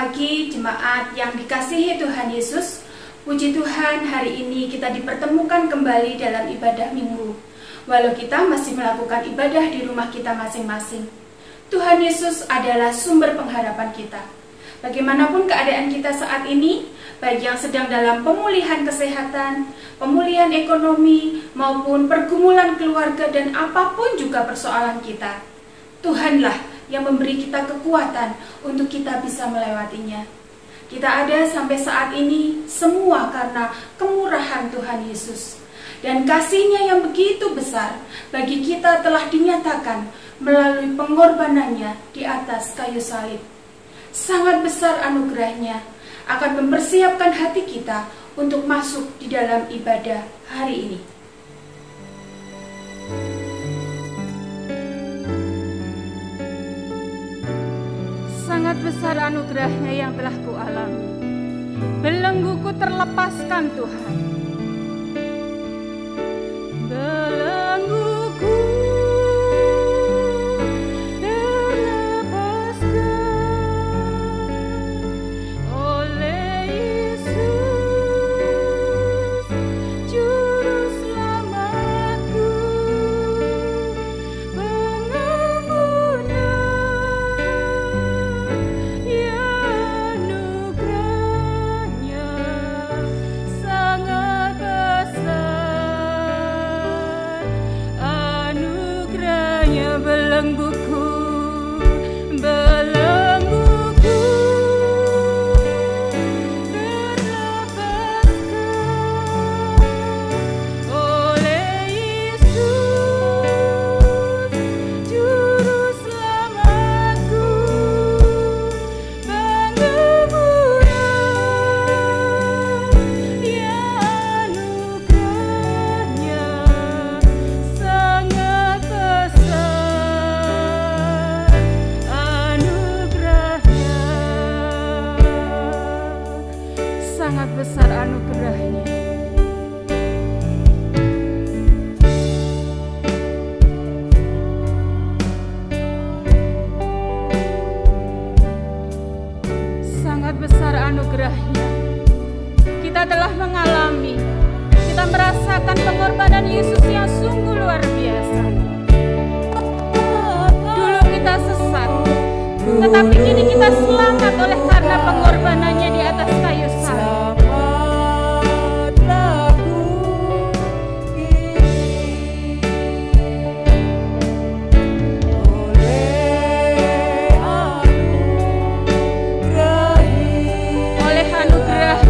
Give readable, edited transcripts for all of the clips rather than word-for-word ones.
pagi jemaat yang dikasihi Tuhan Yesus. Puji Tuhan, hari ini kita dipertemukan kembali dalam ibadah minggu. Walau kita masih melakukan ibadah di rumah kita masing-masing, Tuhan Yesus adalah sumber pengharapan kita. Bagaimanapun keadaan kita saat ini, baik yang sedang dalam pemulihan kesehatan, pemulihan ekonomi, maupun pergumulan keluarga dan apapun juga persoalan kita, Tuhanlah yang memberi kita kekuatan untuk kita bisa melewatinya. Kita ada sampai saat ini semua karena kemurahan Tuhan Yesus. Dan kasih-Nya yang begitu besar bagi kita telah dinyatakan melalui pengorbanannya di atas kayu salib. Sangat besar anugerah-Nya akan mempersiapkan hati kita untuk masuk di dalam ibadah hari ini. Sangat besar anugerah-Nya yang telah kualami. Belengguku terlepaskan Tuhan. Belengguku terlepaskan oleh Yesus, Juru Selamatku. Sangat besar anugerah-Nya. Sangat besar anugerah-Nya. Kita telah mengalami, kita merasakan pengorbanan Yesus yang sungguh luar biasa. Dulu kita sesat, tetapi kini kita selamat oleh karena pengorbanannya di atas kayu salib. Oleh anugerah,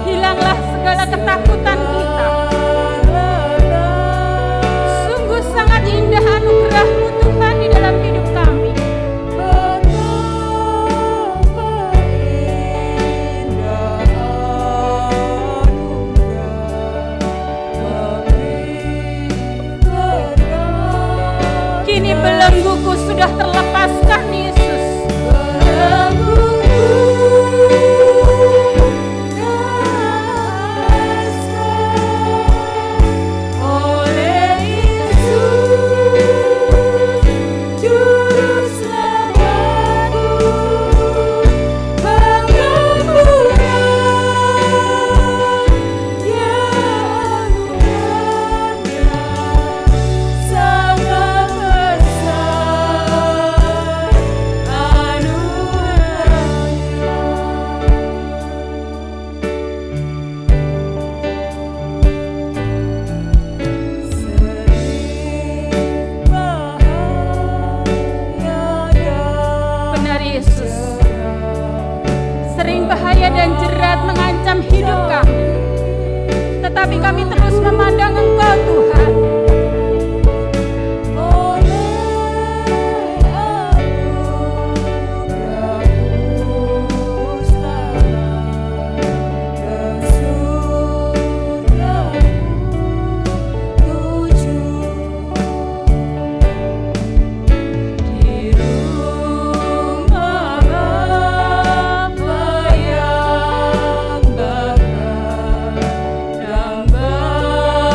hilanglah segala ketakutan kita. Sungguh sangat indah anugerah-Mu Tuhan di dalam hidup kami. Kini belengguku sudah terlepaskan, Yesus. Sering bahaya dan jerat mengancam hidup kami, tetapi kami terus memandang Engkau Tuhan. Bapa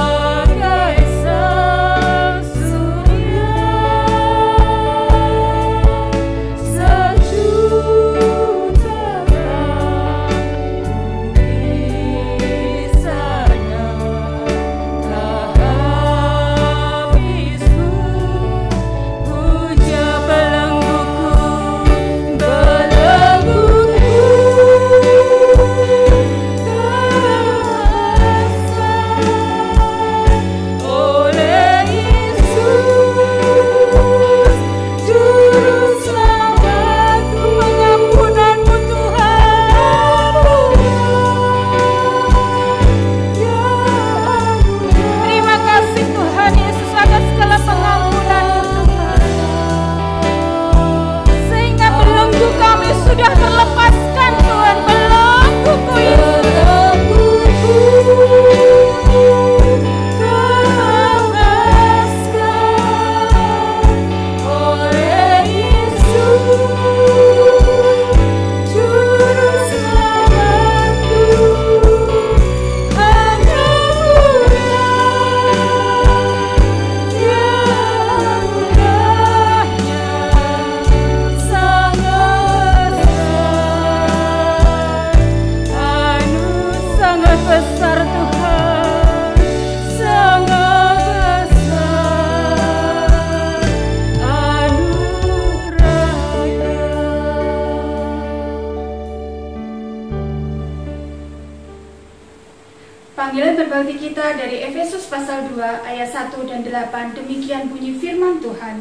bakti kita dari Efesus pasal 2 ayat 1 dan 8. Demikian bunyi firman Tuhan.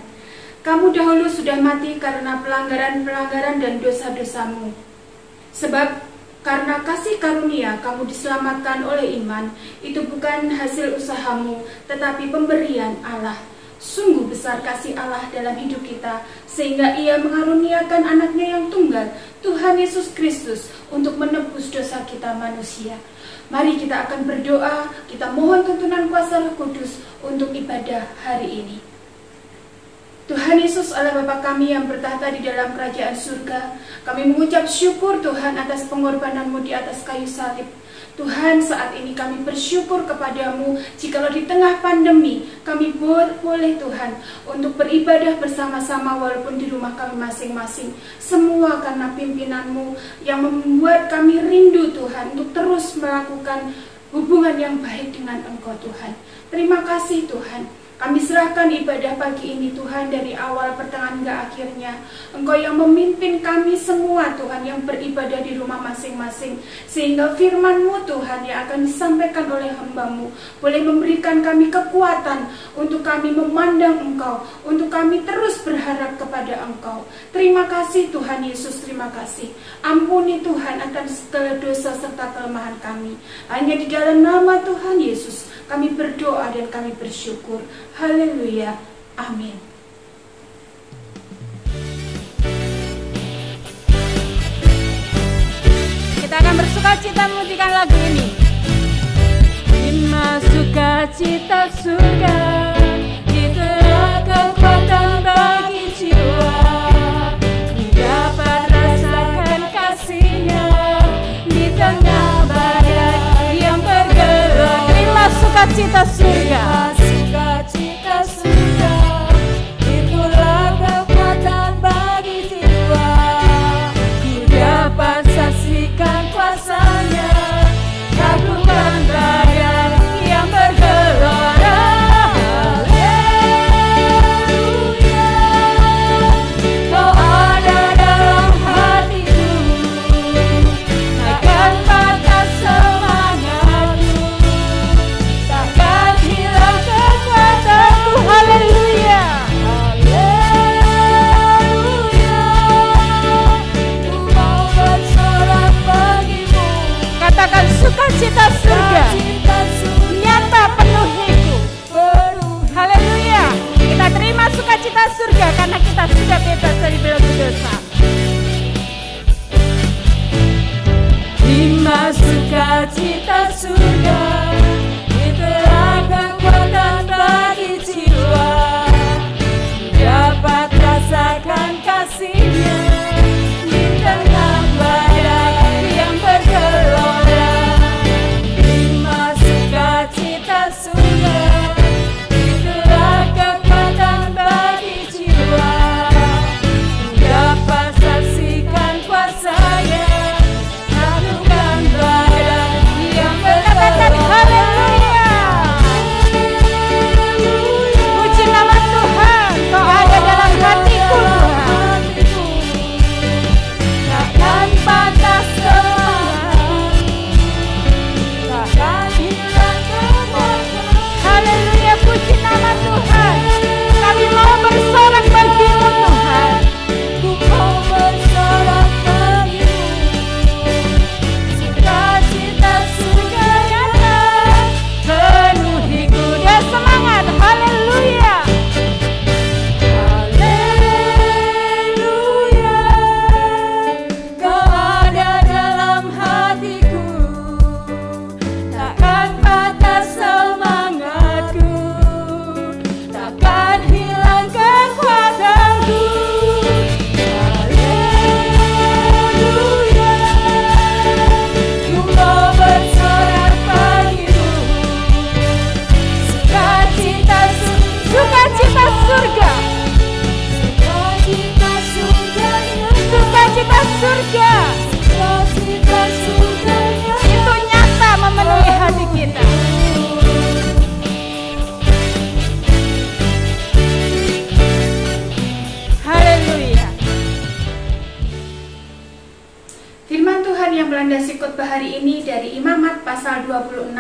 Kamu dahulu sudah mati karena pelanggaran-pelanggaran dan dosa-dosamu. Sebab karena kasih karunia kamu diselamatkan oleh iman. Itu bukan hasil usahamu, tetapi pemberian Allah. Sungguh besar kasih Allah dalam hidup kita, sehingga Ia mengaruniakan anaknya yang tunggal, Tuhan Yesus Kristus, untuk menebus dosa kita manusia. Mari kita akan berdoa, kita mohon tuntunan kuasa Roh Kudus untuk ibadah hari ini. Tuhan Yesus Allah Bapa kami yang bertahta di dalam kerajaan surga, kami mengucap syukur Tuhan atas pengorbanan-Mu di atas kayu salib. Tuhan, saat ini kami bersyukur kepadamu jikalau di tengah pandemi kami boleh Tuhan untuk beribadah bersama-sama walaupun di rumah kami masing-masing. Semua karena pimpinan-Mu yang membuat kami rindu Tuhan untuk terus melakukan hubungan yang baik dengan Engkau Tuhan. Terima kasih Tuhan. Kami serahkan ibadah pagi ini Tuhan dari awal pertengahan hingga akhirnya. Engkau yang memimpin kami semua Tuhan yang beribadah di rumah masing-masing. Sehingga firman-Mu Tuhan yang akan disampaikan oleh hamba-Mu boleh memberikan kami kekuatan untuk kami memandang Engkau, untuk kami terus berharap kepada Engkau. Terima kasih Tuhan Yesus, terima kasih. Ampuni Tuhan akan segala dosa serta kelemahan kami. Hanya di dalam nama Tuhan Yesus kami berdoa dan kami bersyukur. Haleluya. Amin. Kita akan bersukacita menyanyikan lagu ini. Lima sukacita surga, itulah kekuatan bagi jiwa. Dapat rasakan kasih-Nya di tengah badai yang bergelora. Lima sukacita surga. Sukacita surga, itulah kekuatan bagi jiwa. Ku dapat saksikan kuasa-Nya, taklukan badai yang bergelora. Haleluya, Kau ada dalam hatiku, takkan patah semangatku, takkan hilang rekomendasi khotbah hari ini dari Imamat pasal 26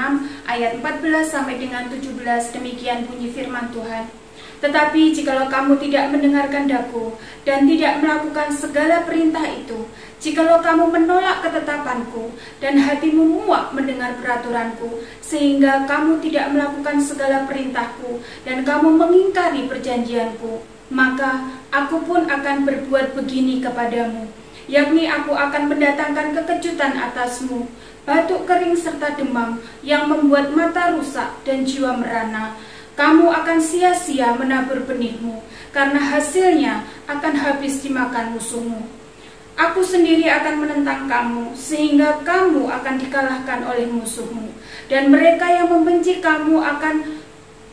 ayat 14 sampai dengan 17. Demikian bunyi firman Tuhan. Tetapi jikalau kamu tidak mendengarkan daku dan tidak melakukan segala perintah itu, jikalau kamu menolak ketetapanku dan hatimu muak mendengar peraturanku, sehingga kamu tidak melakukan segala perintahku dan kamu mengingkari perjanjianku, maka aku pun akan berbuat begini kepadamu, yakni aku akan mendatangkan kekejutan atasmu, batuk kering serta demam yang membuat mata rusak dan jiwa merana. Kamu akan sia-sia menabur benihmu, karena hasilnya akan habis dimakan musuhmu. Aku sendiri akan menentang kamu, sehingga kamu akan dikalahkan oleh musuhmu, dan mereka yang membenci kamu akan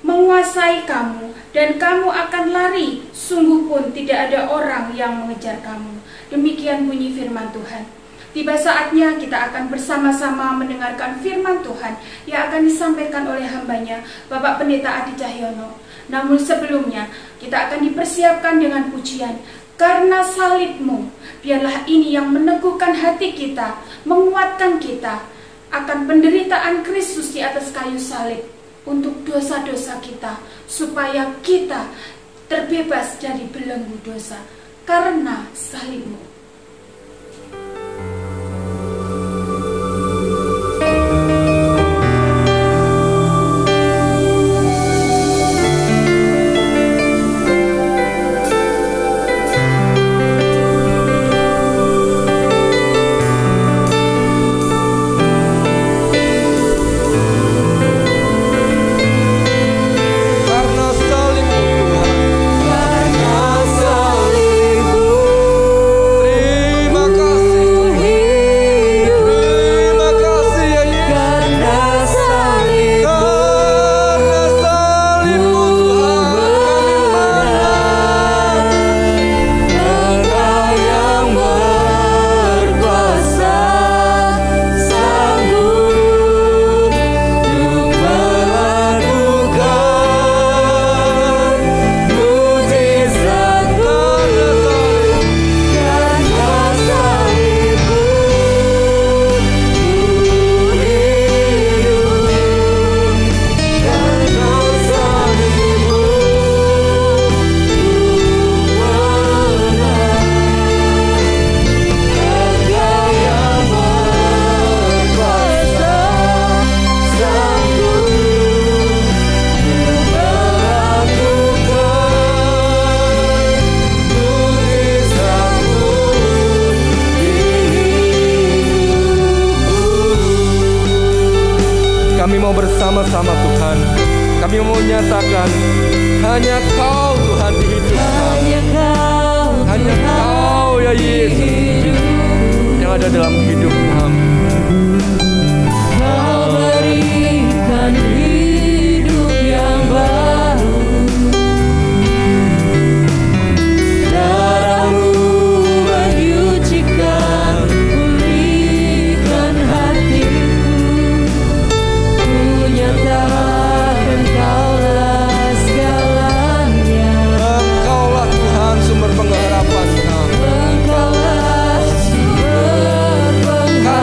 menguasai kamu, dan kamu akan lari, sungguh pun tidak ada orang yang mengejar kamu. Demikian bunyi firman Tuhan. Tiba saatnya kita akan bersama-sama mendengarkan firman Tuhan yang akan disampaikan oleh hambanya, Bapak Pendeta Adi Cahyono. Namun sebelumnya, kita akan dipersiapkan dengan pujian, karena salibmu, biarlah ini yang meneguhkan hati kita, menguatkan kita akan penderitaan Kristus di atas kayu salib untuk dosa-dosa kita, supaya kita terbebas dari belenggu dosa, karena salibmu. Kami mau bersama-sama Tuhan. Kami mau menyatakan hanya Kau Tuhan di hidup kami. Hanya Kau ya Yesus yang ada dalam hidup kami. Kau berikan hidup yang baru. Darah-Mu menyucikan, pulihkan hatiku. Ku nyatakan Kaulah segalanya. Engkaulah Tuhan sumber pengharapan kami. Engkaulah sumber pengharapan.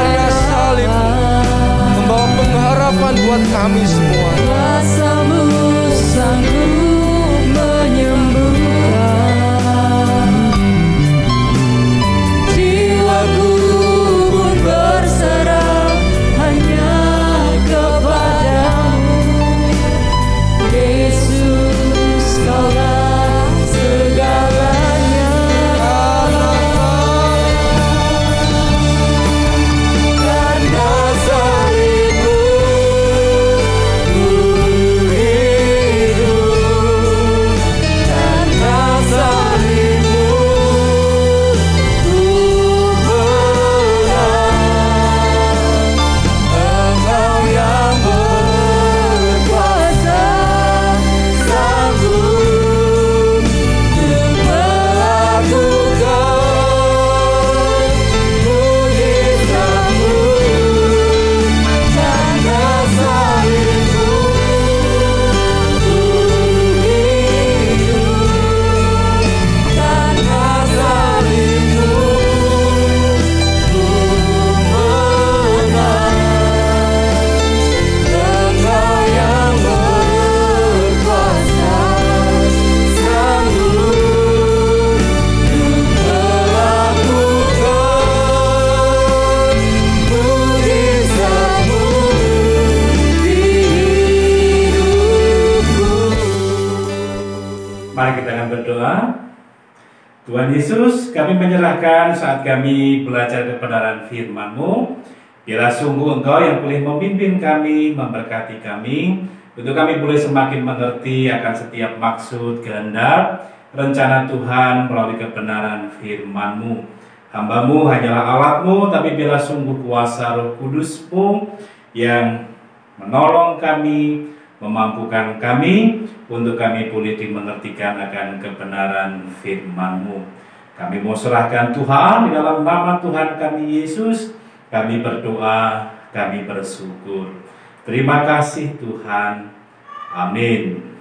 Mari kita akan berdoa. Tuhan Yesus, kami menyerahkan saat kami belajar kebenaran firman-Mu. Biarlah sungguh Engkau yang boleh memimpin kami, memberkati kami, untuk kami boleh semakin mengerti akan setiap maksud, kehendak, rencana Tuhan melalui kebenaran firman-Mu. Hamba-Mu hanyalah alat-Mu, tapi biarlah sungguh kuasa Roh Kudus-Mu yang menolong kami, memampukan kami, untuk kami boleh dimengertikan akan kebenaran firman-Mu. Kami mau serahkan Tuhan di dalam nama Tuhan kami Yesus. Kami berdoa, kami bersyukur. Terima kasih Tuhan. Amin.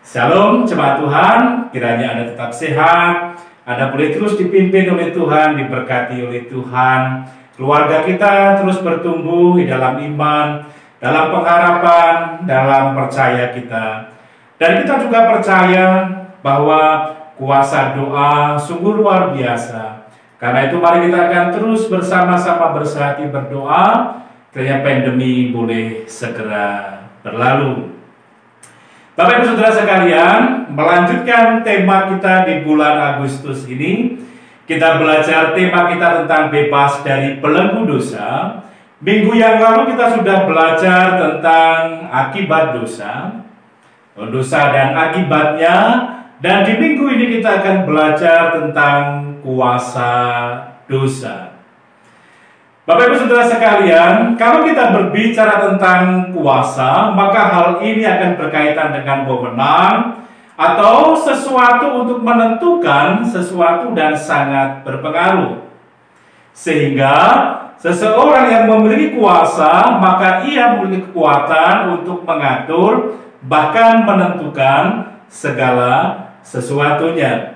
Shalom jemaat Tuhan, kiranya Anda tetap sehat, Anda boleh terus dipimpin oleh Tuhan, diberkati oleh Tuhan. Keluarga kita terus bertumbuh di dalam iman, dalam pengharapan, dalam percaya kita. Dan kita juga percaya bahwa kuasa doa sungguh luar biasa. Karena itu mari kita akan terus bersama-sama bersehati berdoa, kiranya pandemi boleh segera berlalu. Bapak Ibu Saudara sekalian, melanjutkan tema kita di bulan Agustus ini, kita belajar tema kita tentang bebas dari belenggu dosa. Minggu yang lalu kita sudah belajar tentang akibat dosa, dosa dan akibatnya, dan di minggu ini kita akan belajar tentang kuasa dosa. Bapak Ibu Saudara sekalian, kalau kita berbicara tentang kuasa, maka hal ini akan berkaitan dengan wewenang atau sesuatu untuk menentukan sesuatu dan sangat berpengaruh. Sehingga seseorang yang memiliki kuasa, maka ia memiliki kekuatan untuk mengatur, bahkan menentukan segala sesuatunya.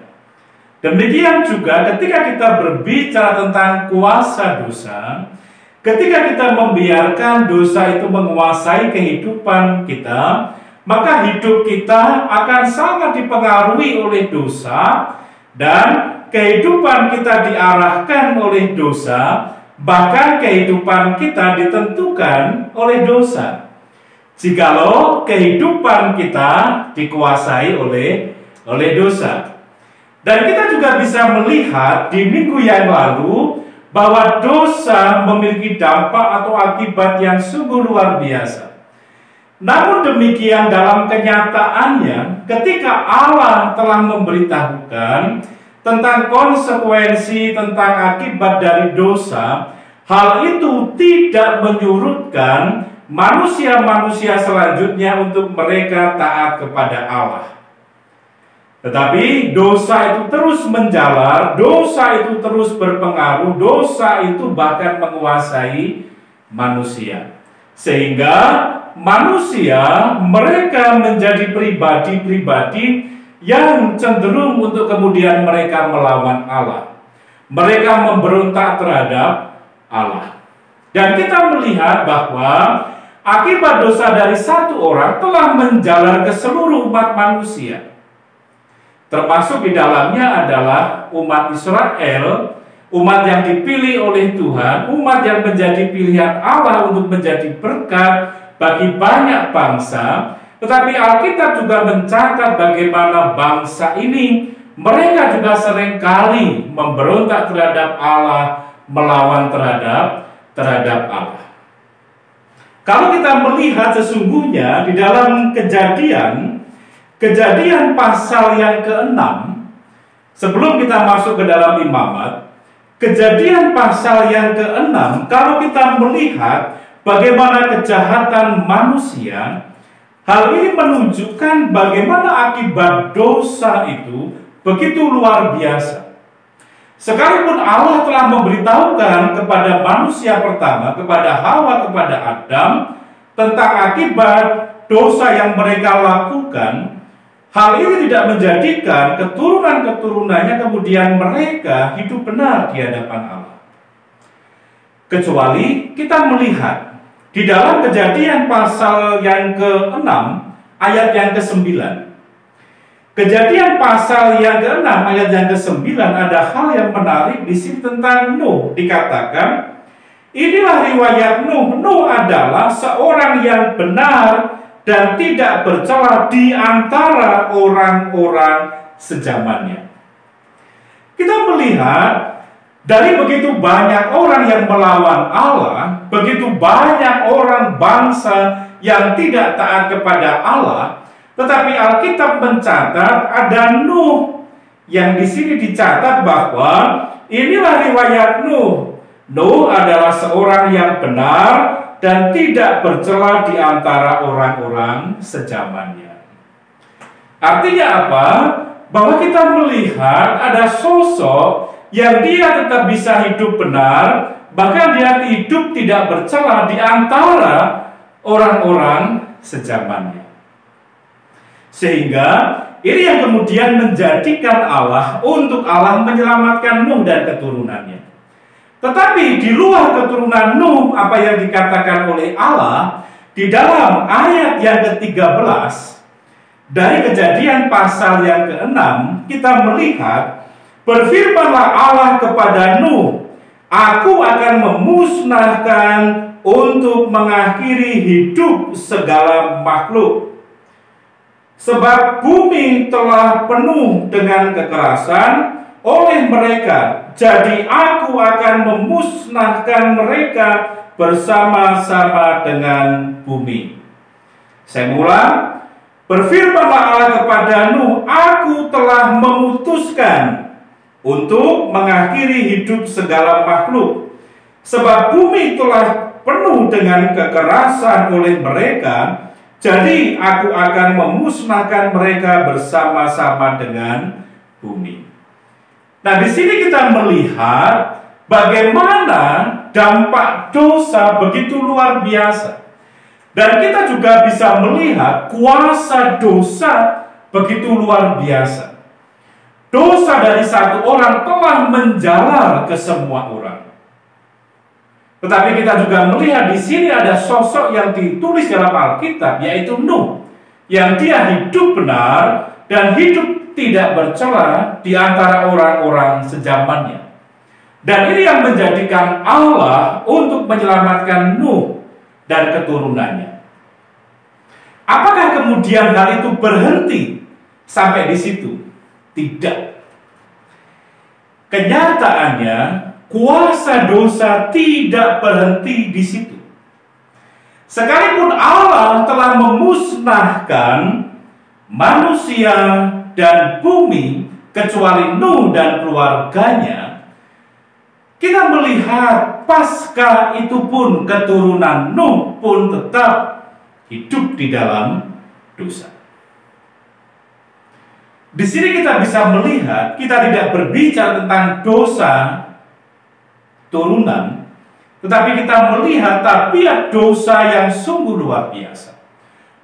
Demikian juga ketika kita berbicara tentang kuasa dosa, ketika kita membiarkan dosa itu menguasai kehidupan kita, maka hidup kita akan sangat dipengaruhi oleh dosa, dan kehidupan kita diarahkan oleh dosa, bahkan kehidupan kita ditentukan oleh dosa. Jikalau kehidupan kita dikuasai oleh dosa. Dan kita juga bisa melihat di minggu yang lalu bahwa dosa memiliki dampak atau akibat yang sungguh luar biasa. Namun demikian dalam kenyataannya, ketika Allah telah memberitahukan tentang konsekuensi, tentang akibat dari dosa, hal itu tidak menyurutkan manusia-manusia selanjutnya untuk mereka taat kepada Allah. Tetapi dosa itu terus menjalar, dosa itu terus berpengaruh, dosa itu bahkan menguasai manusia. Sehingga manusia mereka menjadi pribadi-pribadi yang cenderung untuk kemudian mereka melawan Allah. Mereka memberontak terhadap Allah. Dan kita melihat bahwa akibat dosa dari satu orang telah menjalar ke seluruh umat manusia. Termasuk di dalamnya adalah umat Israel, umat yang dipilih oleh Tuhan, umat yang menjadi pilihan Allah untuk menjadi berkat bagi banyak bangsa. Tetapi Alkitab juga mencatat bagaimana bangsa ini, mereka juga seringkali memberontak terhadap Allah, melawan terhadap Allah. Kalau kita melihat sesungguhnya di dalam Kejadian pasal yang ke-6, sebelum kita masuk ke dalam Imamat, Kejadian pasal yang ke-6, kalau kita melihat bagaimana kejahatan manusia, hal ini menunjukkan bagaimana akibat dosa itu begitu luar biasa. Sekalipun Allah telah memberitahukan kepada manusia pertama, kepada Hawa, kepada Adam, tentang akibat dosa yang mereka lakukan, hal ini tidak menjadikan keturunan-keturunannya kemudian mereka hidup benar di hadapan Allah. Kecuali kita melihat di dalam Kejadian pasal yang ke-6 ayat yang ke-9. Kejadian pasal yang ke-6 ayat yang ke-9 ada hal yang menarik di sini tentang Nuh. Dikatakan, inilah riwayat Nuh. Nuh adalah seorang yang benar dan tidak bercela di antara orang-orang sezamannya. Kita melihat dari begitu banyak orang yang melawan Allah, begitu banyak orang bangsa yang tidak taat kepada Allah, tetapi Alkitab mencatat ada Nuh yang di sini dicatat bahwa inilah riwayat Nuh. Nuh adalah seorang yang benar dan tidak bercela di antara orang-orang sezamannya. Artinya apa? Bahwa kita melihat ada sosok yang dia tetap bisa hidup benar, bahkan dia hidup tidak bercela di antara orang-orang sezamannya. Sehingga ini yang kemudian menjadikan Allah untuk Allah menyelamatkan Nuh dan keturunannya. Tetapi di luar keturunan Nuh, apa yang dikatakan oleh Allah di dalam ayat yang ke-13 dari Kejadian pasal yang ke-6, kita melihat, berfirmanlah Allah kepada Nuh, aku akan memusnahkan untuk mengakhiri hidup segala makhluk. Sebab bumi telah penuh dengan kekerasan oleh mereka, jadi aku akan memusnahkan mereka bersama-sama dengan bumi. Saya ulang, berfirmanlah Allah kepada Nuh, aku telah memutuskan untuk mengakhiri hidup segala makhluk, sebab bumi telah penuh dengan kekerasan oleh mereka, jadi aku akan memusnahkan mereka bersama-sama dengan bumi. Nah, di sini kita melihat bagaimana dampak dosa begitu luar biasa. Dan kita juga bisa melihat kuasa dosa begitu luar biasa. Dosa dari satu orang telah menjalar ke semua orang. Tetapi kita juga melihat di sini ada sosok yang ditulis dalam Alkitab, yaitu Nuh, yang dia hidup benar dan hidup tidak bercela di antara orang-orang sezamannya. Dan ini yang menjadikan Allah untuk menyelamatkan Nuh dan keturunannya. Apakah kemudian hal itu berhenti sampai di situ? Tidak. Kenyataannya, kuasa dosa tidak berhenti di situ. Sekalipun Allah telah memusnahkan manusia dan bumi, kecuali Nuh dan keluarganya, kita melihat pasca itu pun keturunan Nuh pun tetap hidup di dalam dosa. Di sini kita bisa melihat, kita tidak berbicara tentang dosa turunan, tetapi kita melihat tabiat dosa yang sungguh luar biasa.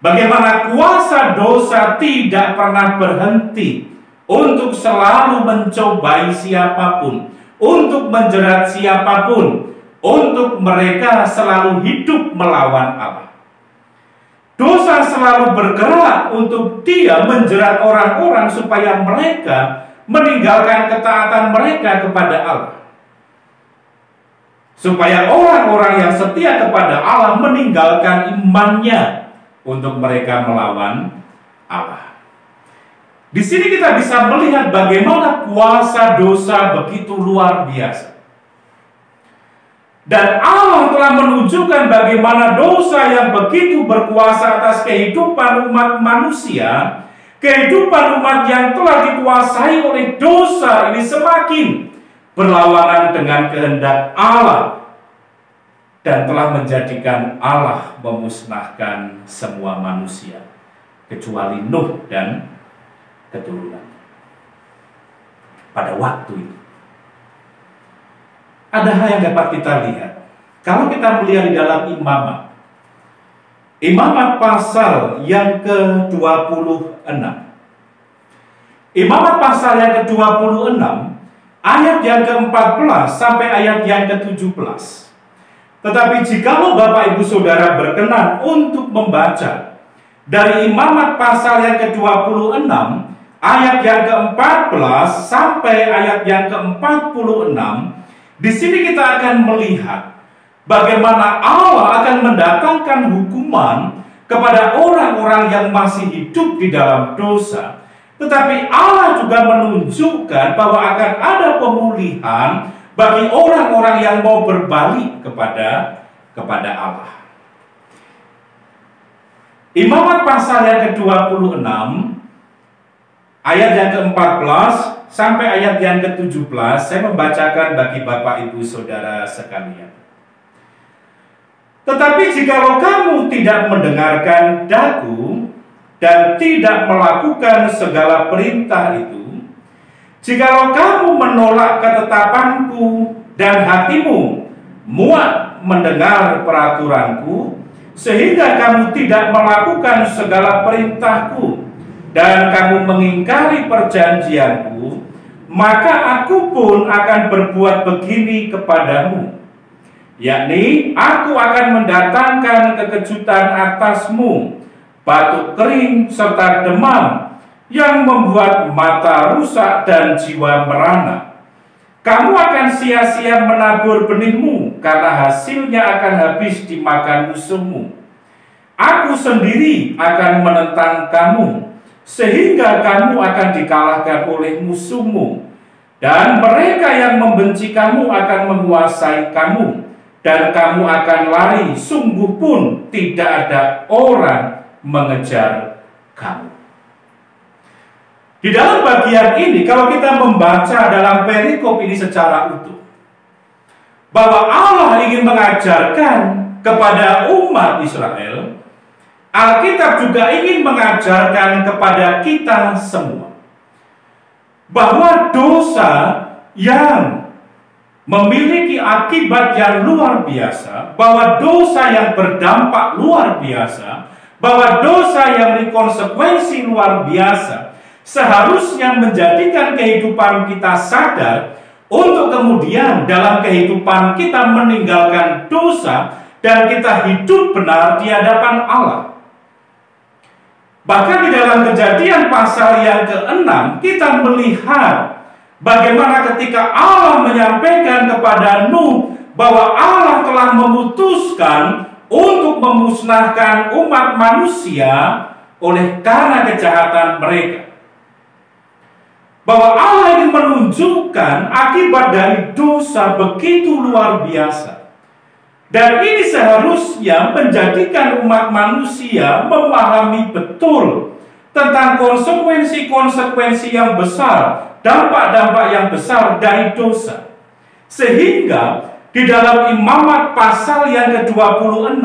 Bagaimana kuasa dosa tidak pernah berhenti untuk selalu mencobai siapapun, untuk menjerat siapapun, untuk mereka selalu hidup melawan Allah. Dosa selalu bergerak untuk dia menjerat orang-orang supaya mereka meninggalkan ketaatan mereka kepada Allah. Supaya orang-orang yang setia kepada Allah meninggalkan imannya untuk mereka melawan Allah. Di sini kita bisa melihat bagaimana kuasa dosa begitu luar biasa. Dan Allah telah menunjukkan bagaimana dosa yang begitu berkuasa atas kehidupan umat manusia, kehidupan umat yang telah dikuasai oleh dosa ini semakin berlawanan dengan kehendak Allah, dan telah menjadikan Allah memusnahkan semua manusia kecuali Nuh dan keturunan. Pada waktu itu ada hal yang dapat kita lihat. Kalau kita melihat di dalam Imamat pasal yang ke-26. Imamat pasal yang ke-26 ayat yang ke-14 sampai ayat yang ke-17. Tetapi jikalau Bapak Ibu Saudara berkenan untuk membaca dari Imamat pasal yang ke-26 ayat yang ke-14 sampai ayat yang ke-46, di sini kita akan melihat bagaimana Allah akan mendatangkan hukuman kepada orang-orang yang masih hidup di dalam dosa, tetapi Allah juga menunjukkan bahwa akan ada pemulihan bagi orang-orang yang mau berbalik kepada Allah. Imamat pasal yang ke-26 ayat yang ke-14 sampai ayat yang ke-17 saya membacakan bagi Bapak Ibu Saudara sekalian. Tetapi jikalau kamu tidak mendengarkan daku dan tidak melakukan segala perintah itu, jikalau kamu menolak ketetapanku dan hatimu muak mendengar peraturanku, sehingga kamu tidak melakukan segala perintahku dan kamu mengingkari perjanjianku, maka aku pun akan berbuat begini kepadamu, yakni aku akan mendatangkan kekejutan atasmu, batuk kering serta demam yang membuat mata rusak dan jiwa merana. Kamu akan sia-sia menabur benihmu, karena hasilnya akan habis dimakan musuhmu. Aku sendiri akan menentang kamu, sehingga kamu akan dikalahkan oleh musuhmu, dan mereka yang membenci kamu akan menguasai kamu, dan kamu akan lari, sungguh pun tidak ada orang mengejar kamu. Di dalam bagian ini, kalau kita membaca dalam perikop ini secara utuh, bahwa Allah ingin mengajarkan kepada umat Israel, Alkitab juga ingin mengajarkan kepada kita semua bahwa dosa yang memiliki akibat yang luar biasa, bahwa dosa yang berdampak luar biasa, bahwa dosa yang berkonsekuensi luar biasa, seharusnya menjadikan kehidupan kita sadar untuk kemudian dalam kehidupan kita meninggalkan dosa dan kita hidup benar di hadapan Allah. Bahkan di dalam Kejadian pasal yang ke-6 kita melihat bagaimana ketika Allah menyampaikan kepada Nuh bahwa Allah telah memutuskan untuk memusnahkan umat manusia oleh karena kejahatan mereka. Bahwa Allah ingin menunjukkan akibat dari dosa begitu luar biasa. Dan ini seharusnya menjadikan umat manusia memahami betul tentang konsekuensi-konsekuensi yang besar, dampak-dampak yang besar dari dosa. Sehingga di dalam Imamat pasal yang ke-26,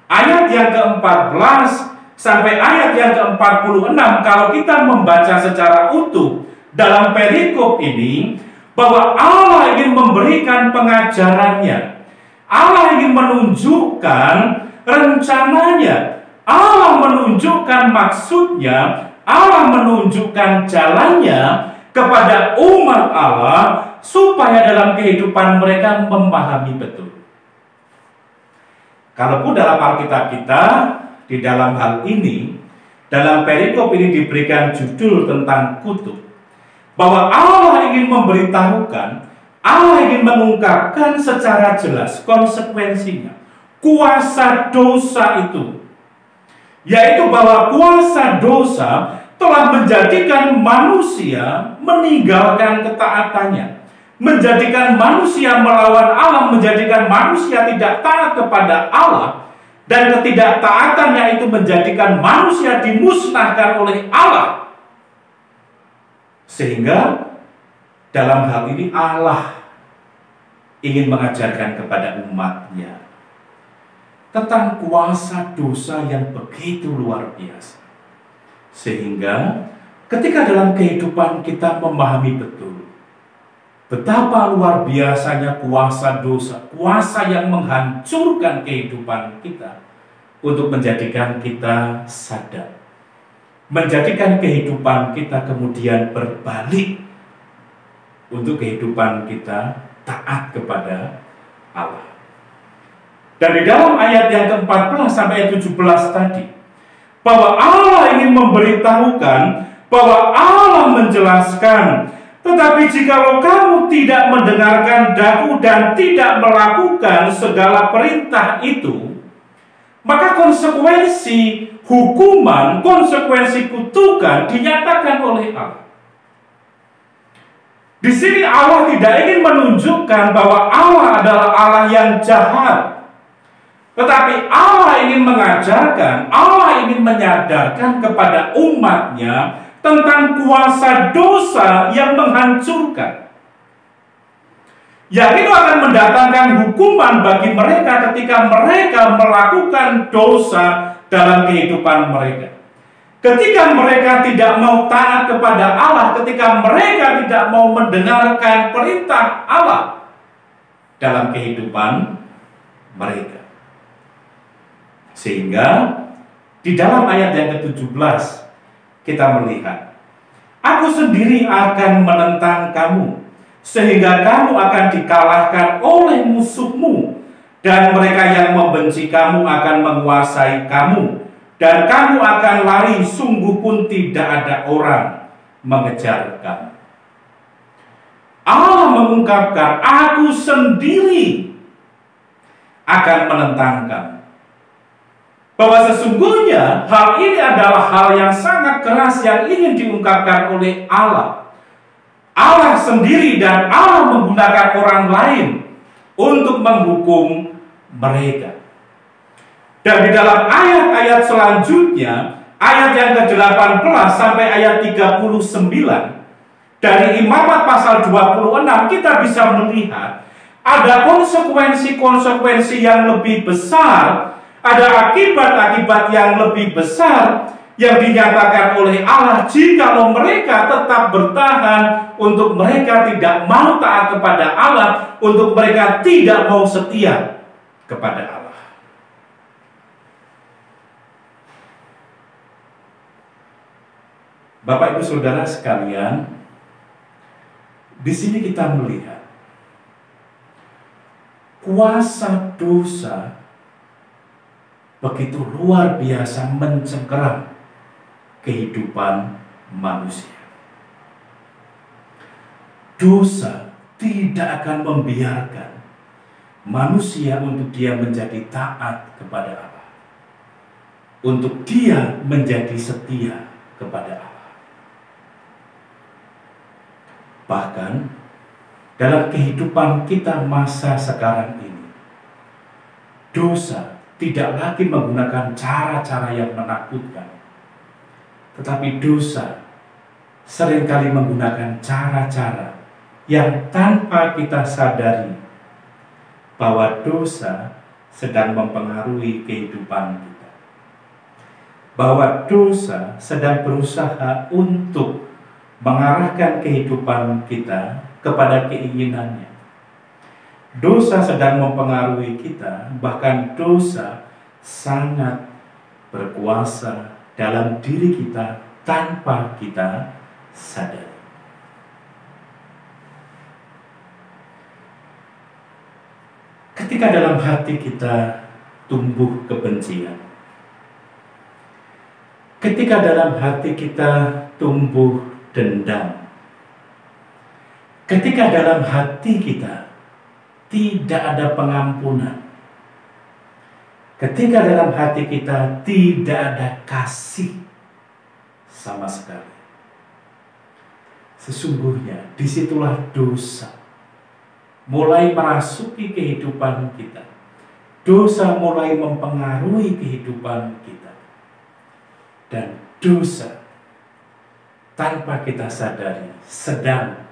ayat yang ke-14 sampai ayat yang ke-46, kalau kita membaca secara utuh dalam perikop ini, bahwa Allah ingin memberikan pengajarannya, Allah ingin menunjukkan rencananya, Allah menunjukkan maksudnya, Allah menunjukkan jalannya kepada umat Allah supaya dalam kehidupan mereka memahami betul. Kalaupun dalam Alkitab kita di dalam hal ini, dalam perikop ini diberikan judul tentang kutuk, bahwa Allah ingin memberitahukan, Allah ingin mengungkapkan secara jelas konsekuensinya, kuasa dosa itu, yaitu bahwa kuasa dosa telah menjadikan manusia meninggalkan ketaatannya, menjadikan manusia melawan Allah, menjadikan manusia tidak taat kepada Allah, dan ketidaktaatannya itu menjadikan manusia dimusnahkan oleh Allah. Sehingga dalam hal ini Allah ingin mengajarkan kepada umatnya tentang kuasa dosa yang begitu luar biasa. Sehingga ketika dalam kehidupan kita memahami betul betapa luar biasanya kuasa dosa, kuasa yang menghancurkan kehidupan kita, untuk menjadikan kita sadar, menjadikan kehidupan kita kemudian berbalik untuk kehidupan kita taat kepada Allah. Dan di dalam ayat yang ke-14 sampai 17 tadi, bahwa Allah ingin memberitahukan, bahwa Allah menjelaskan, tetapi jikalau kamu tidak mendengarkan daku dan tidak melakukan segala perintah itu, maka konsekuensi hukuman, konsekuensi kutukan dinyatakan oleh Allah. Di sini Allah tidak ingin menunjukkan bahwa Allah adalah Allah yang jahat, tetapi Allah ingin mengajarkan, Allah ingin menyadarkan kepada umatnya tentang kuasa dosa yang menghancurkan, yang itu akan mendatangkan hukuman bagi mereka ketika mereka melakukan dosa dalam kehidupan mereka. Ketika mereka tidak mau taat kepada Allah, ketika mereka tidak mau mendengarkan perintah Allah dalam kehidupan mereka. Sehingga di dalam ayat yang ke-17 kita melihat, aku sendiri akan menentang kamu, sehingga kamu akan dikalahkan oleh musuhmu, dan mereka yang membenci kamu akan menguasai kamu, dan kamu akan lari, sungguh pun tidak ada orang mengejar kamu. Allah mengungkapkan, aku sendiri akan menentang kamu. Bahwa sesungguhnya hal ini adalah hal yang sangat keras yang ingin diungkapkan oleh Allah. Allah sendiri dan Allah menggunakan orang lain untuk menghukum mereka. Dan di dalam ayat-ayat selanjutnya, ayat yang ke-18 sampai ayat 39, dari Imamat pasal 26, kita bisa melihat ada konsekuensi-konsekuensi yang lebih besar, ada akibat-akibat yang lebih besar yang dinyatakan oleh Allah jikalau mereka tetap bertahan, untuk mereka tidak mau taat kepada Allah, untuk mereka tidak mau setia kepada Allah. Bapak Ibu Saudara sekalian, di sini kita melihat kuasa dosa begitu luar biasa mencengkeram kehidupan manusia. Dosa tidak akan membiarkan manusia untuk dia menjadi taat kepada Allah, untuk dia menjadi setia kepada Allah. Bahkan dalam kehidupan kita masa sekarang ini, dosa tidak lagi menggunakan cara-cara yang menakutkan, tetapi dosa seringkali menggunakan cara-cara yang tanpa kita sadari bahwa dosa sedang mempengaruhi kehidupan kita, bahwa dosa sedang berusaha untuk mengarahkan kehidupan kita kepada keinginannya. Dosa sedang mempengaruhi kita, bahkan dosa sangat berkuasa dalam diri kita tanpa kita sadari. Ketika dalam hati kita tumbuh kebencian, ketika dalam hati kita tumbuh dendam, ketika dalam hati kita tidak ada pengampunan, ketika dalam hati kita tidak ada kasih sama sekali, sesungguhnya disitulah dosa mulai merasuki kehidupan kita. Dosa mulai mempengaruhi kehidupan kita, dan dosa tanpa kita sadari sedang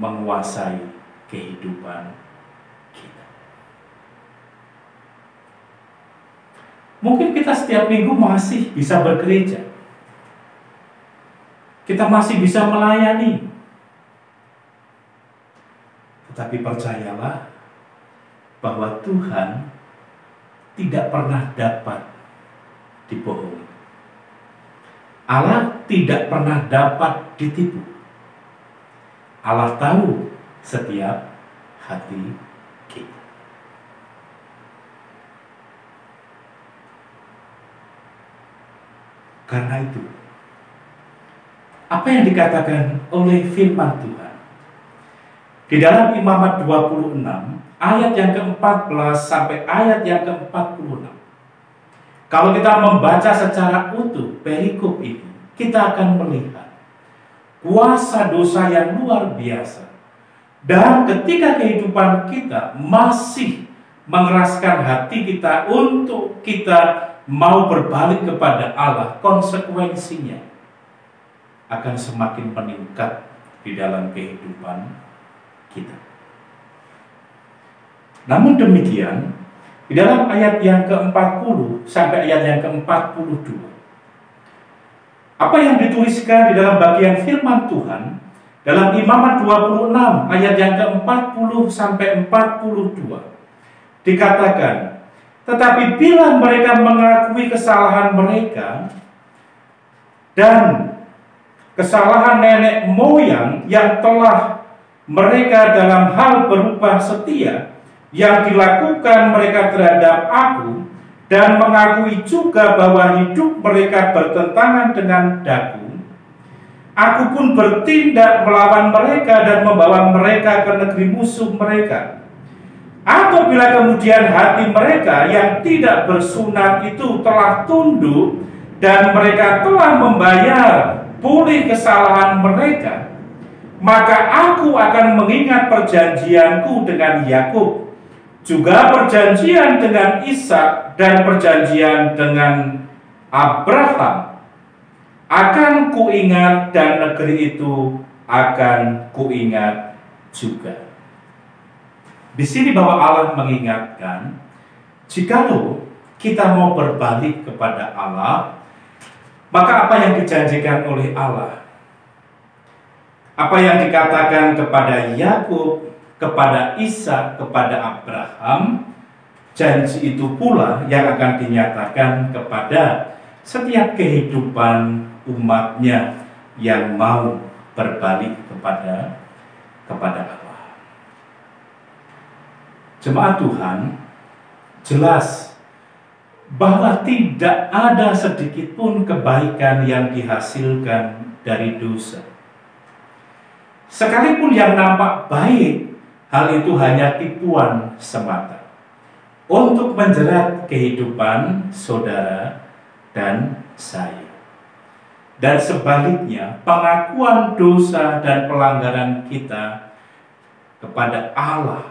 menguasai kehidupan kita. Mungkin kita setiap minggu masih bisa bergereja, kita masih bisa melayani, tetapi percayalah bahwa Tuhan tidak pernah dapat dibohongi. Allah tidak pernah dapat ditipu. Allah tahu setiap hati kita. Karena itu, apa yang dikatakan oleh firman Tuhan di dalam Imamat 26 ayat yang ke-14 sampai ayat yang ke-46, Kalau kita membaca secara utuh perikop ini, kita akan melihat kuasa dosa yang luar biasa. Dan ketika kehidupan kita masih mengeraskan hati kita untuk kita mau berbalik kepada Allah, konsekuensinya akan semakin meningkat di dalam kehidupan kita. Namun demikian, di dalam ayat yang ke-40 sampai ayat yang ke-42, apa yang dituliskan di dalam bagian firman Tuhan dalam Imamat 26 ayat yang ke-40 sampai 42 dikatakan, tetapi bila mereka mengakui kesalahan mereka dan kesalahan nenek moyang yang telah mereka dalam hal berubah setia yang dilakukan mereka terhadap aku, dan mengakui juga bahwa hidup mereka bertentangan dengan daku, aku pun bertindak melawan mereka dan membawa mereka ke negeri musuh mereka. Atau bila kemudian hati mereka yang tidak bersunat itu telah tunduk dan mereka telah membayar pulih kesalahan mereka, maka aku akan mengingat perjanjianku dengan Yakub, juga perjanjian dengan Ishak dan perjanjian dengan Abraham akan kuingat, dan negeri itu akan kuingat juga. Di sini bahwa Allah mengingatkan, jikalau kita mau berbalik kepada Allah, maka apa yang dijanjikan oleh Allah, apa yang dikatakan kepada Yakub, kepada Ishak, kepada Abraham, janji itu pula yang akan dinyatakan kepada setiap kehidupan umatnya yang mau berbalik kepada Allah. Jemaat Tuhan, jelas bahwa tidak ada sedikit pun kebaikan yang dihasilkan dari dosa. Sekalipun yang nampak baik, hal itu hanya tipuan semata untuk menjerat kehidupan saudara dan saya. Dan sebaliknya, pengakuan dosa dan pelanggaran kita kepada Allah,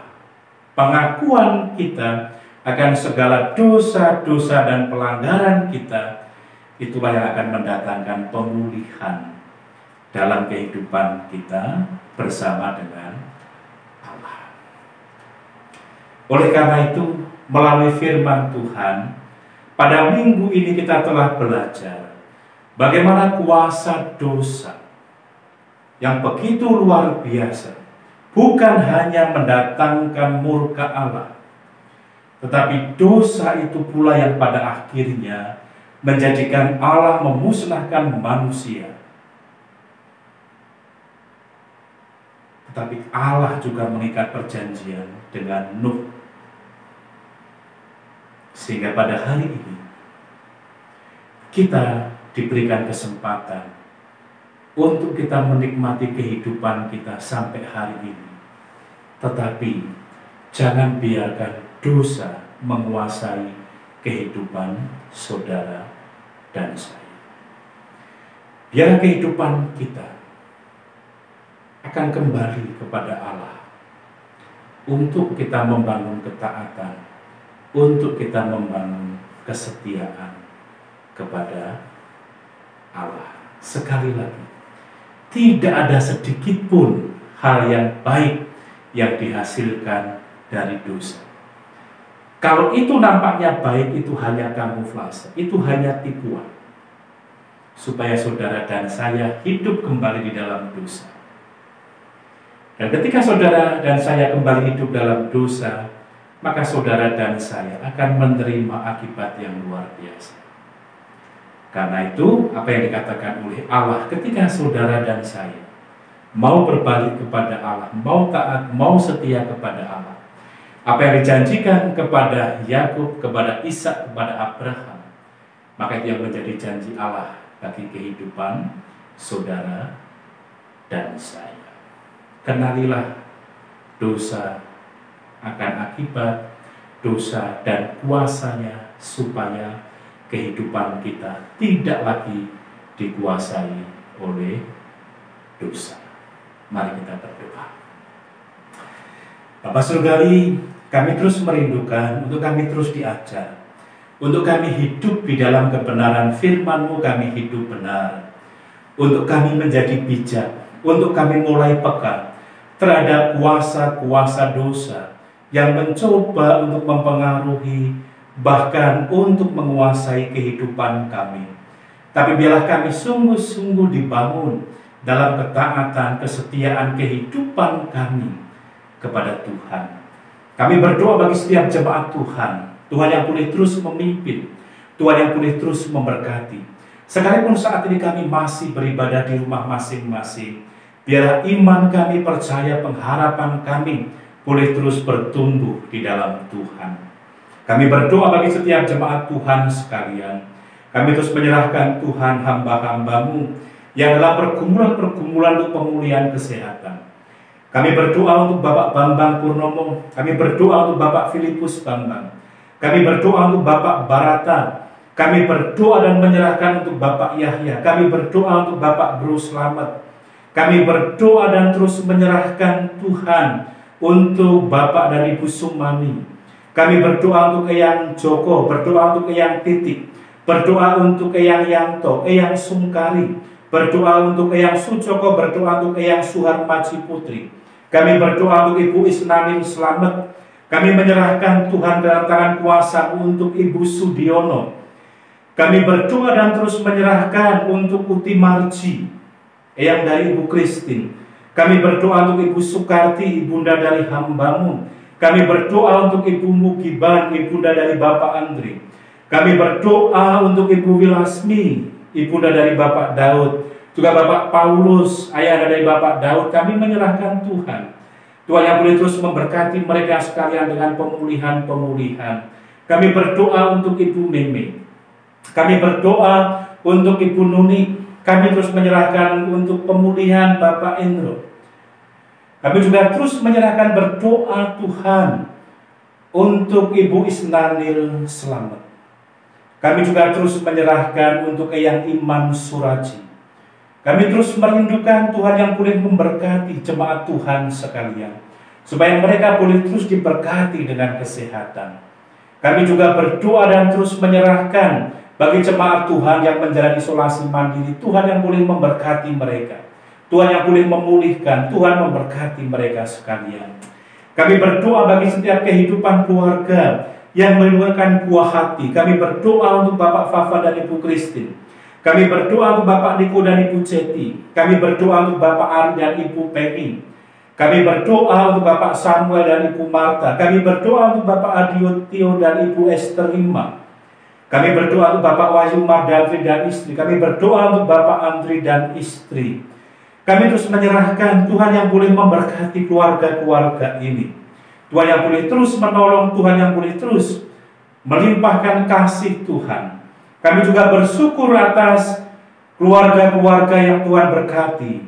pengakuan kita akan segala dosa-dosa dan pelanggaran kita, itulah yang akan mendatangkan pemulihan dalam kehidupan kita bersama dengan Allah. Oleh karena itu, melalui firman Tuhan, pada minggu ini kita telah belajar bagaimana kuasa dosa yang begitu luar biasa bukan hanya mendatangkan murka Allah, tetapi dosa itu pula yang pada akhirnya menjadikan Allah memusnahkan manusia. Tetapi Allah juga mengikat perjanjian dengan Nuh, sehingga pada hari ini kita diberikan kesempatan untuk kita menikmati kehidupan kita sampai hari ini. Tetapi jangan biarkan dosa menguasai kehidupan saudara dan saya. Biar kehidupan kita akan kembali kepada Allah untuk kita membangun ketaatan, untuk kita membangun kesetiaan kepada Allah. Sekali lagi, tidak ada sedikit pun hal yang baik yang dihasilkan dari dosa. Kalau itu nampaknya baik, itu hanya kamuflase, itu hanya tipuan, supaya saudara dan saya hidup kembali di dalam dosa. Dan ketika saudara dan saya kembali hidup dalam dosa, maka saudara dan saya akan menerima akibat yang luar biasa. Karena itu, apa yang dikatakan oleh Allah, ketika saudara dan saya mau berbalik kepada Allah, mau taat, mau setia kepada Allah, apa yang dijanjikan kepada Yakub, kepada Ishak, kepada Abraham, maka itu yang menjadi janji Allah bagi kehidupan saudara dan saya. Kenalilah dosa akan akibat dosa dan kuasanya, supaya kehidupan kita tidak lagi dikuasai oleh dosa. Mari kita berdoa. Bapa Surgawi, kami terus merindukan untuk kami terus diajar, untuk kami hidup di dalam kebenaran firman-Mu, kami hidup benar, untuk kami menjadi bijak, untuk kami mulai peka terhadap kuasa-kuasa dosa yang mencoba untuk mempengaruhi, bahkan untuk menguasai kehidupan kami. Tapi biarlah kami sungguh-sungguh dibangun dalam ketaatan, kesetiaan kehidupan kami kepada Tuhan. Kami berdoa bagi setiap jemaat Tuhan, Tuhan yang boleh terus memimpin, Tuhan yang boleh terus memberkati. Sekalipun saat ini kami masih beribadah di rumah masing-masing, biarlah iman kami, percaya, pengharapan kami boleh terus bertumbuh di dalam Tuhan. Kami berdoa bagi setiap jemaat Tuhan sekalian. Kami terus menyerahkan Tuhan hamba-hamba-Mu yang dalam pergumulan-pergumulan untuk pemulihan kesehatan. Kami berdoa untuk Bapak Bambang Purnomo, kami berdoa untuk Bapak Filipus Bambang, kami berdoa untuk Bapak Barata, kami berdoa dan menyerahkan untuk Bapak Yahya, kami berdoa untuk Bapak Bro Slamet, kami berdoa dan terus menyerahkan Tuhan untuk Bapak dan Ibu Sumani. Kami berdoa untuk Eyang Joko, berdoa untuk Eyang Titik, berdoa untuk Eyang Yanto, Eyang Sungkari, berdoa untuk Eyang Sucoko, berdoa untuk Eyang Suharmaji Putri. Kami berdoa untuk Ibu Isnanin Slamet. Kami menyerahkan Tuhan dalam tangan kuasa untuk Ibu Sudiono. Kami berdoa dan terus menyerahkan untuk Uti Marji, Eyang dari Ibu Kristin. Kami berdoa untuk Ibu Sukarti, ibunda dari hamba-Mu. Kami berdoa untuk Ibu Mugiban, ibunda dari Bapak Andri. Kami berdoa untuk Ibu Wilasmi, ibunda dari Bapak Daud, juga Bapak Paulus, ayah dari Bapak Daud. Kami menyerahkan Tuhan. Tuhan yang boleh terus memberkati mereka sekalian dengan pemulihan-pemulihan. Kami berdoa untuk Ibu Meme. Kami berdoa untuk Ibu Nuni. Kami terus menyerahkan untuk pemulihan Bapak Indro. Kami juga terus menyerahkan berdoa Tuhan untuk Ibu Isnanil Slamet. Kami juga terus menyerahkan untuk Eyang Iman Suraji. Kami terus merindukan Tuhan yang boleh memberkati jemaat Tuhan sekalian, supaya mereka boleh terus diberkati dengan kesehatan. Kami juga berdoa dan terus menyerahkan bagi jemaat Tuhan yang menjalani isolasi mandiri, Tuhan yang boleh memberkati mereka, Tuhan yang boleh memulihkan, Tuhan memberkati mereka sekalian. Kami berdoa bagi setiap kehidupan keluarga yang menuangkan buah hati. Kami berdoa untuk Bapak Fafa dan Ibu Kristin. Kami berdoa untuk Bapak Niko dan Ibu Ceti. Kami berdoa untuk Bapak Ari dan Ibu Penny. Kami berdoa untuk Bapak Samuel dan Ibu Marta. Kami berdoa untuk Bapak Adio Tio dan Ibu Esther Rima. Kami berdoa untuk Bapak Wahyu Mardavri dan istri. Kami berdoa untuk Bapak Andri dan istri. Kami terus menyerahkan Tuhan yang boleh memberkati keluarga-keluarga ini. Tuhan yang boleh terus menolong, Tuhan yang boleh terus melimpahkan kasih Tuhan. Kami juga bersyukur atas keluarga-keluarga yang Tuhan berkati.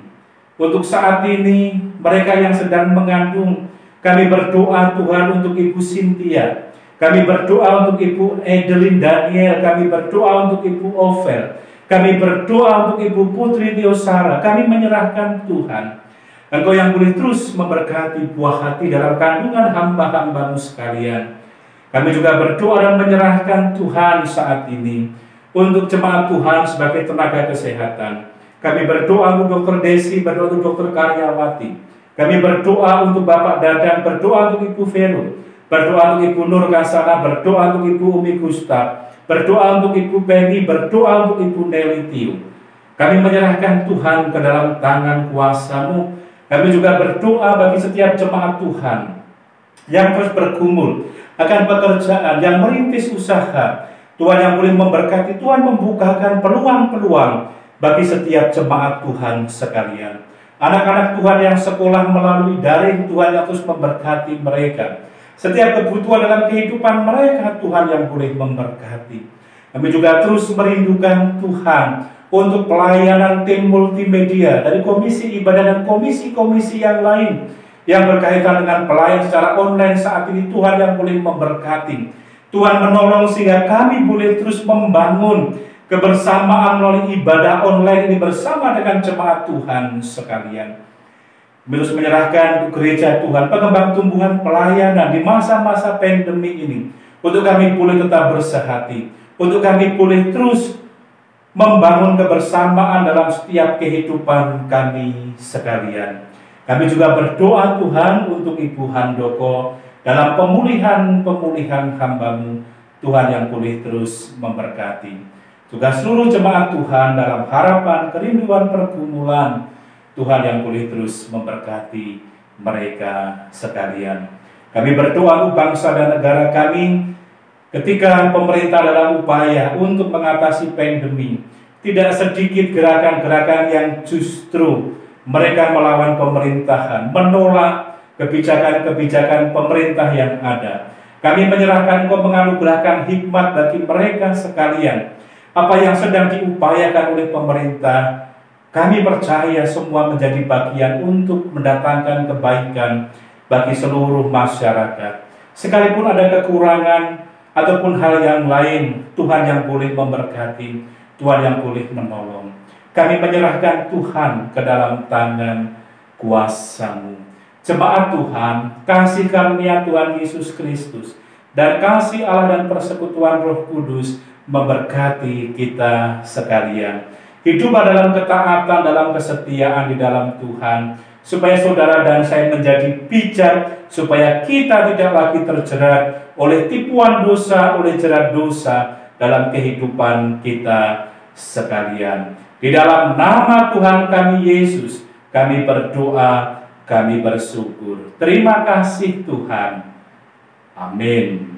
Untuk saat ini, mereka yang sedang mengandung, kami berdoa Tuhan untuk Ibu Cynthia. Kami berdoa untuk Ibu Edelin Daniel. Kami berdoa untuk Ibu Ovel. Kami berdoa untuk Ibu Putri Tiosara. Kami menyerahkan Tuhan. Engkau yang boleh terus memberkati buah hati dalam kandungan hamba-hamba-Mu sekalian. Kami juga berdoa dan menyerahkan Tuhan saat ini untuk jemaat Tuhan sebagai tenaga kesehatan. Kami berdoa untuk Dr. Desi, berdoa untuk Dr. Karyawati. Kami berdoa untuk Bapak Dadang, berdoa untuk Ibu Vero, berdoa untuk Ibu Nur Kasana, berdoa untuk Ibu Umi Gustaf, berdoa untuk Ibu Penny, berdoa untuk Ibu Nelly Tio. Kami menyerahkan Tuhan ke dalam tangan kuasa-Mu. Kami juga berdoa bagi setiap jemaat Tuhan yang terus bergumul akan pekerjaan, yang merintis usaha. Tuhan yang boleh memberkati, Tuhan membukakan peluang-peluang bagi setiap jemaat Tuhan sekalian. Anak-anak Tuhan yang sekolah melalui daring, Tuhan yang terus memberkati mereka. Setiap kebutuhan dalam kehidupan mereka, Tuhan yang boleh memberkati. Kami juga terus merindukan Tuhan untuk pelayanan tim multimedia dari komisi ibadah dan komisi-komisi yang lain yang berkaitan dengan pelayanan secara online saat ini. Tuhan yang boleh memberkati. Tuhan menolong sehingga kami boleh terus membangun kebersamaan melalui ibadah online ini bersama dengan jemaat Tuhan sekalian. Terus menyerahkan untuk gereja Tuhan, pengembang tumbuhan pelayanan di masa-masa pandemi ini, untuk kami boleh tetap bersehati, untuk kami boleh terus membangun kebersamaan dalam setiap kehidupan kami sekalian. Kami juga berdoa Tuhan untuk Ibu Handoko dalam pemulihan hamba-Mu, Tuhan yang boleh terus memberkati. Juga seluruh jemaat Tuhan dalam harapan, kerinduan, pergumulan, Tuhan yang boleh terus memberkati mereka sekalian. Kami berdoa untuk bangsa dan negara kami ketika pemerintah dalam upaya untuk mengatasi pandemi. Tidak sedikit gerakan-gerakan yang justru mereka melawan pemerintahan, menolak kebijakan-kebijakan pemerintah yang ada. Kami menyerahkan Engkau menganugerahkan hikmat bagi mereka sekalian. Apa yang sedang diupayakan oleh pemerintah, kami percaya semua menjadi bagian untuk mendatangkan kebaikan bagi seluruh masyarakat. Sekalipun ada kekurangan ataupun hal yang lain, Tuhan yang boleh memberkati, Tuhan yang boleh menolong. Kami menyerahkan Tuhan ke dalam tangan kuasa-Mu. Jemaat Tuhan, kasih karunia Tuhan Yesus Kristus dan kasih Allah dan persekutuan Roh Kudus memberkati kita sekalian. Hiduplah dalam ketaatan, dalam kesetiaan di dalam Tuhan, supaya saudara dan saya menjadi bijak, supaya kita tidak lagi terjerat oleh tipuan dosa, oleh jerat dosa dalam kehidupan kita sekalian. Di dalam nama Tuhan kami Yesus, kami berdoa, kami bersyukur. Terima kasih Tuhan. Amin.